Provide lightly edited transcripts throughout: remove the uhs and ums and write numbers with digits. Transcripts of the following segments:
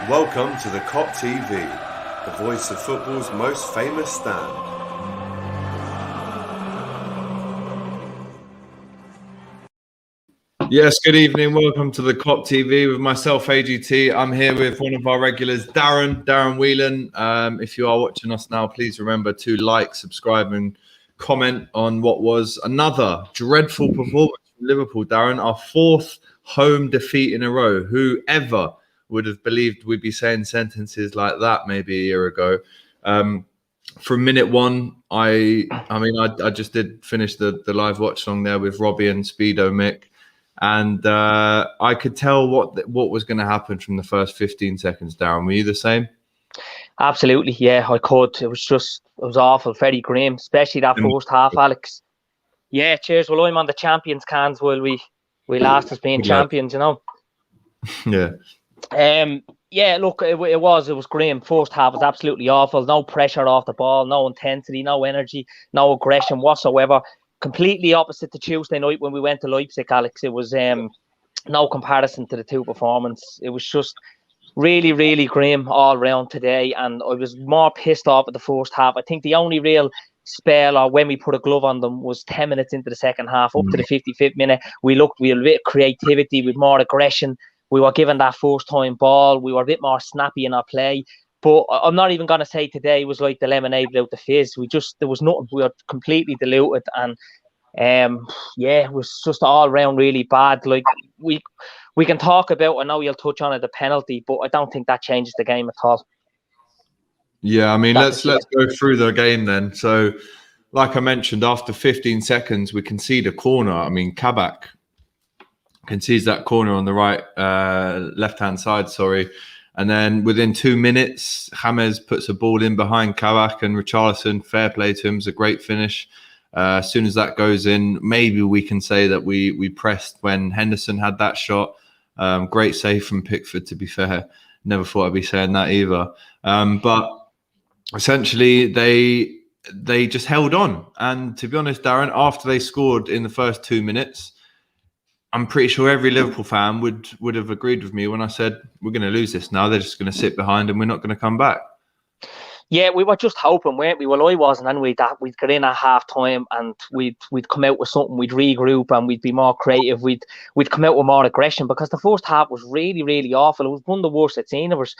Welcome to the Kop TV, the voice of football's most famous stand. Yes, good evening. Welcome to the Kop TV with myself, AGT. I'm here with one of our regulars, Darren Whelan. If you are watching us now, please remember to like, subscribe, and comment on what was another dreadful performance from Liverpool, Darren. Our fourth home defeat in a row. Whoever would have believed we'd be saying sentences like that maybe a year ago? From minute one, I just did finish the live watch along there with Robbie and Speedo Mick. And I could tell what was going to happen from the first 15 seconds, Darren. Were you the same? Absolutely, yeah, I could. It was awful, very grim, especially that first half, Alex. Yeah, cheers. Well, I'm on the champions cans while we last as being champions, you know. Yeah. Yeah, look, it was grim. First half was absolutely awful. No pressure off the ball, no intensity, no energy, no aggression whatsoever. Completely opposite to Tuesday night when we went to Leipzig, Alex. It was no comparison to the two performances. It was just really, really grim all round today, and I was more pissed off at the first half. I think the only real spell, or when we put a glove on them, was 10 minutes into the second half, up to the 55th minute. We had a bit of creativity, with more aggression. We were given that first time ball. We were a bit more snappy in our play. But I'm not even going to say today was like the lemonade without the fizz. There was nothing. We were completely diluted, and it was just all round really bad. Like we can talk about, I know you'll touch on it, the penalty, but I don't think that changes the game at all. Yeah, I mean, let's go through the game then. So, like I mentioned, after 15 seconds, we concede a corner. I mean, Kabak concedes that corner on the right, left-hand side, and then within 2 minutes, James puts a ball in behind Kabak, and Richarlison, fair play to him, is a great finish. As soon as that goes in, maybe we can say that we pressed when Henderson had that shot. Great save from Pickford, to be fair. Never thought I'd be saying that either. But essentially, they just held on. And to be honest, Darren, after they scored in the first 2 minutes, I'm pretty sure every Liverpool fan would have agreed with me when I said, we're going to lose this now. They're just going to sit behind and we're not going to come back. Yeah, we were just hoping, weren't we? Well, I wasn't anyway, that we'd get in at half time and we'd come out with something, we'd regroup and we'd be more creative, we'd come out with more aggression, because the first half was really, really awful. It was one of the worst I'd seen. It was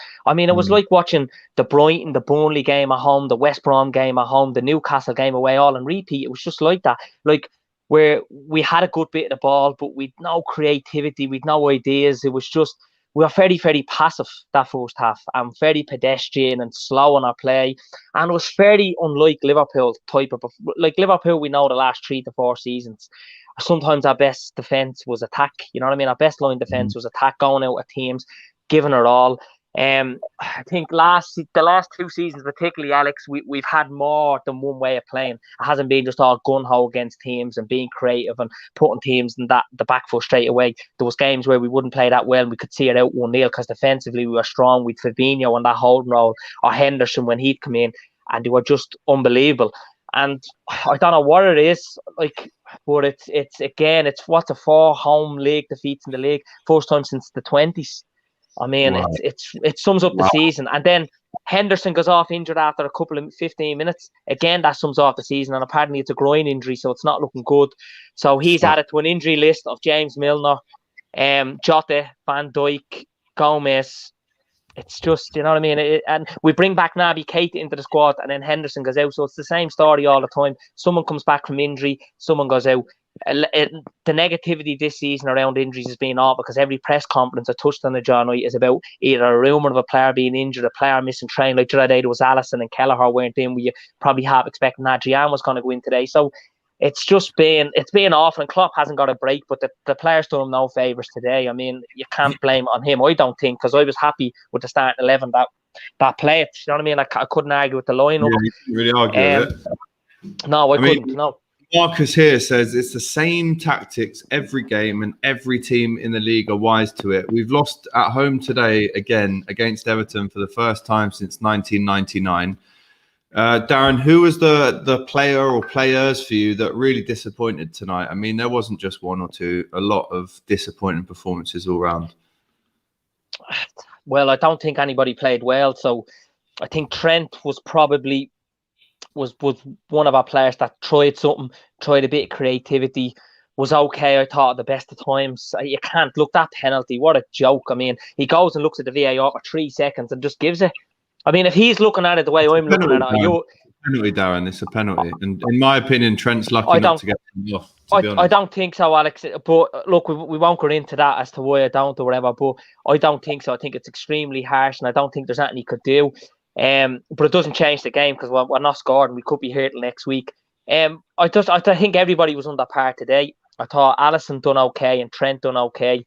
like watching the Brighton, the Burnley game at home, the West Brom game at home, the Newcastle game away, all in repeat. It was just like that. Like, where we had a good bit of the ball, but we'd no creativity, we'd no ideas. It was just, we were very, very passive that first half, and very pedestrian and slow on our play. And it was very unlike Liverpool type of, like Liverpool we know the last 3 to 4 seasons. Sometimes our best defence was attack. You know what I mean? Our best line defence was attack, going out at teams, giving it all. I think the last 2 seasons, particularly, Alex, we've had more than one way of playing. It hasn't been just all gun-ho against teams and being creative and putting teams in the back foot straight away. There was games where we wouldn't play that well and we could see it out 1-0 because defensively we were strong. With Fabinho on that holding role, or Henderson when he'd come in, and they were just unbelievable. And I don't know what it is, like, but it's what's a 4 home league defeats in the league, first time since the 20s. I mean, wow. It sums up the season. And then Henderson goes off injured after a couple of 15 minutes. Again, that sums off the season. And apparently it's a groin injury, so it's not looking good. So he's added to an injury list of James Milner, Jota, Van Dijk, Gomez. It's just, you know what I mean? And we bring back Naby Keita into the squad, and then Henderson goes out. So it's the same story all the time. Someone comes back from injury, someone goes out. The negativity this season around injuries has been all because every press conference I touched on the John White is about either a rumour of a player being injured, a player missing training. Like today, there was Alisson and Kelleher weren't in. We probably half expecting Adrian was going to go in today. So it's been awful, and Klopp hasn't got a break, but the players done him no favours today. I mean, you can't blame on him, I don't think, because I was happy with the starting 11 that played. You know what I mean? I couldn't argue with the lineup. Yeah, you really argue with it. No, I couldn't. No. Marcus here says it's the same tactics every game, and every team in the league are wise to it. We've lost at home today again against Everton for the first time since 1999. Darren, who was the player or players for you that really disappointed tonight? I mean, there wasn't just one or two, a lot of disappointing performances all round. well, I don't think anybody played well. So I think Trent was probably was one of our players that tried something, tried a bit of creativity, was okay. I thought at the best of times. You can't look that penalty. What a joke. I mean, he goes and looks at the VAR for 3 seconds and just gives it. I mean, if he's looking at it the way I'm looking at it, penalty, Darren. It's a penalty, and in my opinion, Trent's lucky not to get him off. I don't think so, Alex. But look, we won't go into that as to why I don't or whatever. But I don't think so. I think it's extremely harsh, and I don't think there's anything he could do. But it doesn't change the game because we're not scored, and we could be hurt next week. I think everybody was under par today. I thought Alisson done okay and Trent done okay.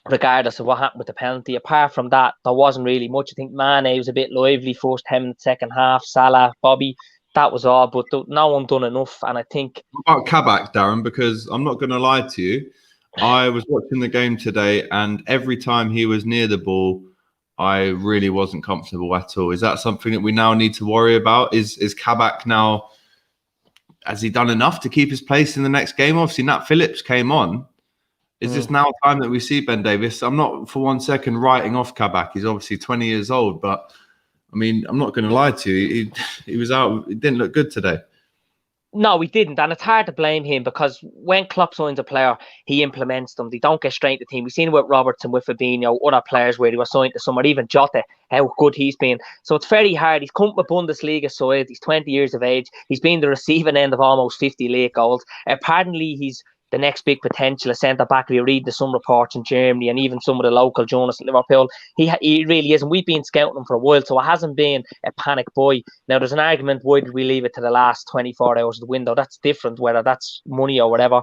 Regardless of what happened with the penalty. Apart from that, there wasn't really much. I think Mane was a bit lively first 10 minutes, second half. Salah, Bobby, that was all. But no one done enough. And I think... What about Kabak, Darren? Because I'm not going to lie to you. I was watching the game today, and every time he was near the ball, I really wasn't comfortable at all. Is that something that we now need to worry about? Is Kabak now... Has he done enough to keep his place in the next game? Obviously, Nat Phillips came on. Is this now time that we see Ben Davies? I'm not for 1 second writing off Kabak. He's obviously 20 years old, but I mean, I'm not going to lie to you. He was out. He didn't look good today. No, he didn't. And it's hard to blame him because when Klopp signs a player, he implements them. They don't get straight to the team. We've seen it with Robertson, with Fabinho, other players where he was signed to somewhere, even Jota, how good he's been. So it's very hard. He's come from a Bundesliga side. He's 20 years of age. He's been the receiving end of almost 50 late goals. Apparently, he's the next big potential, a centre-back. We read the some reports in Germany and even some of the local journalists in Liverpool. He really is, and we've been scouting him for a while, so it hasn't been a panic buy. Now, there's an argument, why did we leave it to the last 24 hours of the window? That's different, whether that's money or whatever.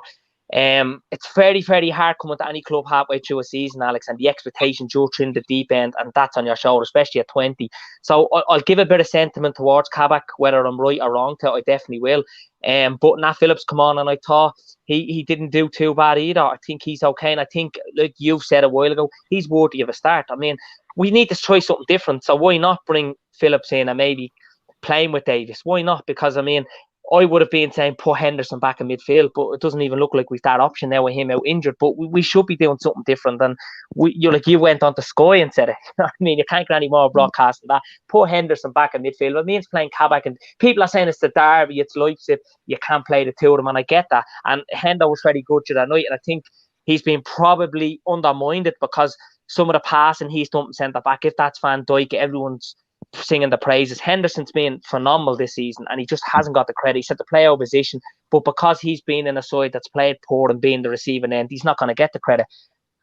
It's very, very hard coming to any club halfway through a season, Alex, and the expectations you're in the deep end, and that's on your shoulder, especially at 20. So I'll give a bit of sentiment towards Kabak, whether I'm right or wrong. I definitely will. But Nat Phillips come on, and I thought he didn't do too bad either. I think he's okay, and I think, like you've said a while ago, he's worthy of a start. I mean, we need to try something different. So why not bring Phillips in and maybe playing with Davies? Why not? Because I mean, I would have been saying put Henderson back in midfield, but it doesn't even look like we've that option now with him out injured. But we should be doing something different. And you went on to Sky and said it. I mean, you can't get any more broadcast than that. Put Henderson back in midfield. It means playing Kabak, and people are saying it's the derby, it's Leipzig. You can't play the two of them, and I get that. And Hendo was very good that night, and I think he's been probably undermined because some of the passing he's done centre back. If that's Van Dijk, everyone's singing the praises. Henderson's been phenomenal this season, and he just hasn't got the credit. He's had to play out of position, but because he's been in a side that's played poor and being the receiving end, he's not going to get the credit.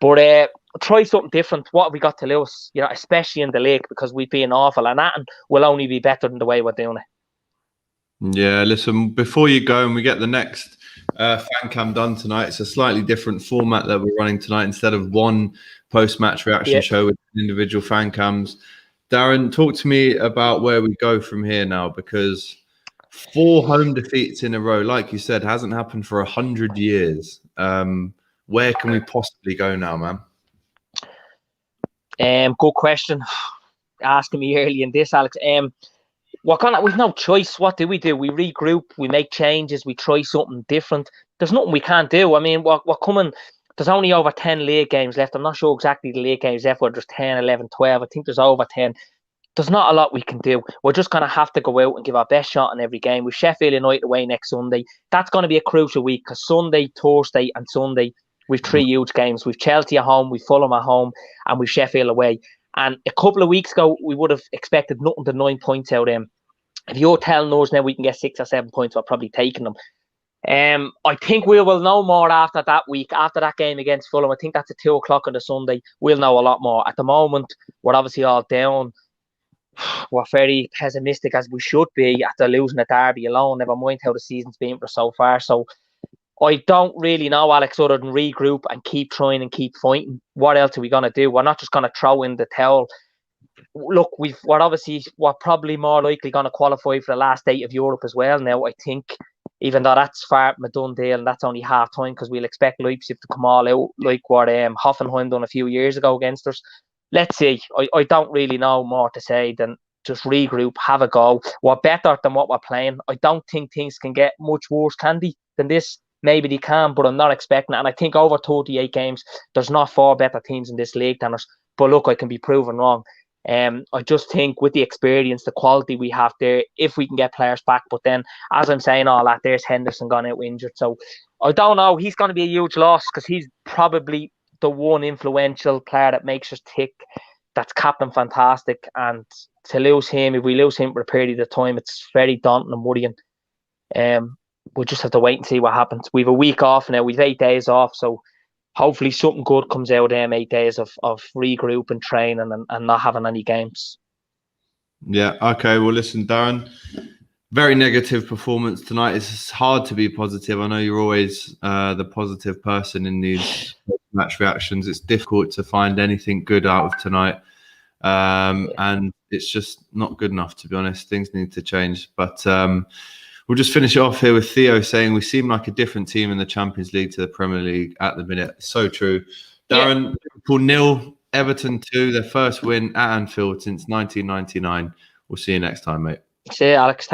But try something different. What have we got to lose? Especially in the league, because we've been awful, and that will only be better than the way we're doing it. Yeah, listen, before you go and we get the next fan cam done tonight, it's a slightly different format that we're running tonight. Instead of one post-match reaction show with individual fan cams, Darren, talk to me about where we go from here now, because 4 home defeats in a row, like you said, hasn't happened for 100 years. Where can we possibly go now, man? Good question. Asking me early in this, Alex. We've no choice. What do? We regroup, we make changes, we try something different. There's nothing we can't do. I mean, we're coming. There's only over 10 league games left. I'm not sure exactly the league games left, whether there's 10, 11, 12. I think there's over 10. There's not a lot we can do. We're just going to have to go out and give our best shot in every game. With Sheffield United away next Sunday. That's going to be a crucial week, because Sunday, Thursday and Sunday, we've 3 huge games. We've Chelsea at home, we've Fulham at home, and we've Sheffield away. And a couple of weeks ago, we would have expected nothing to 9 points out of them. If you're telling us now we can get 6 or 7 points, we're probably taking them. I think we will know more after that week, after that game against Fulham. I think that's at 2 o'clock on the Sunday. We'll know a lot more. At the moment, we're obviously all down. We're very pessimistic, as we should be, after losing a derby alone. Never mind how the season's been for so far. So I don't really know, Alex, other than regroup and keep trying and keep fighting. What else are we going to do? We're not just going to throw in the towel. Look, we're probably more likely going to qualify for the last 8 of Europe as well now, I think. Even though that's far from a done deal, and that's only half time, because we'll expect Leipzig to come all out like what Hoffenheim done a few years ago against us. Let's see. I don't really know more to say than just regroup, have a go. We're better than what we're playing. I don't think things can get much worse, can they, than this? maybe they can, but I'm not expecting it. And I think over 38 games, there's not 4 better teams in this league than us. But look, I can be proven wrong. I just think with the experience, the quality we have there, if we can get players back. But then, as I'm saying all that, there's Henderson gone out injured. So I don't know. He's going to be a huge loss because he's probably the one influential player that makes us tick. That's captain fantastic. And to lose him, if we lose him for a period of time, it's very daunting and worrying. We'll just have to wait and see what happens. We've a week off now. We've 8 days off. So hopefully something good comes out of them 8 days of regroup and training and not having any games. Yeah, okay. Well, listen, Darren, very negative performance tonight. It's hard to be positive. I know you're always the positive person in these match reactions. It's difficult to find anything good out of tonight. And it's just not good enough, to be honest. Things need to change. But we'll just finish it off here with Theo saying we seem like a different team in the Champions League to the Premier League at the minute. So true. Darren, Liverpool 0, Everton 2, their first win at Anfield since 1999. We'll see you next time, mate. See you, Alex.